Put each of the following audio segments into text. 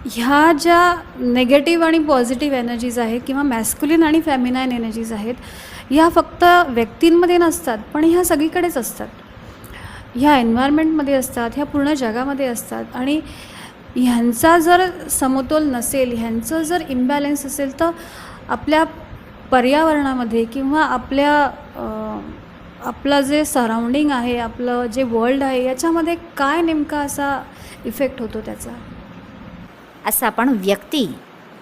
ह्या ज्या निगेटिव्ह आणि पॉझिटिव्ह एनर्जीज आहेत किंवा मॅस्क्युलिन आणि फेमिनाईन एनर्जीज आहेत, ह्या फक्त व्यक्तींमध्ये नसतात, पण ह्या सगळीकडेच असतात. ह्या एन्व्हायरमेंटमध्ये असतात, ह्या पूर्ण जगामध्ये असतात. आणि ह्यांचा जर समतोल नसेल, ह्यांचं जर इम्बॅलन्स असेल, तर आपल्या पर्यावरणामध्ये किंवा आपलं जे सराउंडिंग आहे, आपलं जे वर्ल्ड आहे, याच्यामध्ये काय नेमका असा इफेक्ट होतो त्याचा. असं आपण व्यक्ती,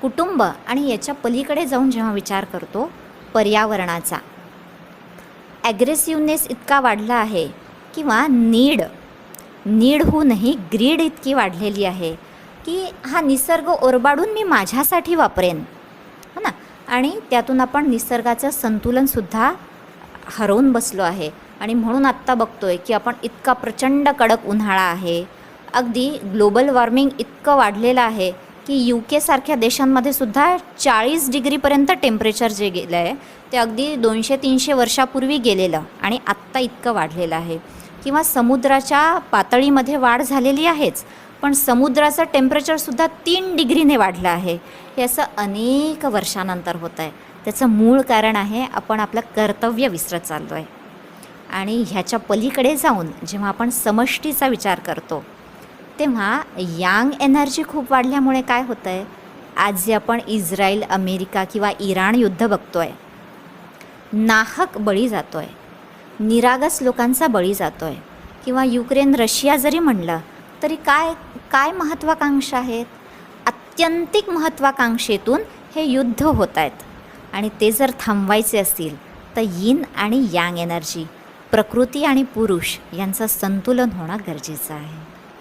कुटुंब आणि याच्या पलीकडे जाऊन जेव्हा विचार करतो पर्यावरणाचा, ॲग्रेसिव्हनेस इतका वाढला आहे किंवा नीडहूनही ग्रीड इतकी वाढलेली आहे की हा निसर्ग ओरबाडून मी माझ्यासाठी वापरेन, हो ना. आणि त्यातून आपण निसर्गाचं संतुलनसुद्धा हरवून बसलो आहे. आणि म्हणून आत्ता बघतोय की आपण इतका प्रचंड कडक उन्हाळा आहे, अगदी ग्लोबल वॉर्मिंग इतकं वाढलेलं आहे की UK सारख्या देशांमध्ये सुद्धा 40 डिग्रीपर्यंत टेम्परेचर जे गेलं आहे ते अगदी 200-300 वर्षापूर्वी गेलेलं आणि आत्ता इतकं वाढलेलं आहे. किंवा समुद्राच्या पातळीमध्ये वाढ झालेली आहेच, पण समुद्राचं टेम्परेचरसुद्धा 3 डिग्रीने वाढलं आहे. हे असं अनेक वर्षानंतर होतं आहे. त्याचं मूळ कारण आहे आपण आपलं कर्तव्य विसरत चाललो आहे. आणि ह्याच्या पलीकडे जाऊन जेव्हा आपण समष्टीचा विचार करतो तेव्हा यांग एनर्जी खूप वाढल्यामुळे काय होतं आहे, आज जे आपण इस्रायल, अमेरिका किंवा इराण युद्ध बघतो आहे, नाहक बळी जातो आहे, निरागस लोकांचा बळी जातो आहे. किंवा युक्रेन, रशिया जरी म्हणलं तरी काय महत्त्वाकांक्षा आहेत, आत्यंतिक महत्त्वाकांक्षेतून हे युद्ध होत आहेत. आणि ते जर थांबवायचे असतील तर यिन आणि यांग एनर्जी, प्रकृती आणि पुरुष यांचं संतुलन होणं गरजेचं आहे.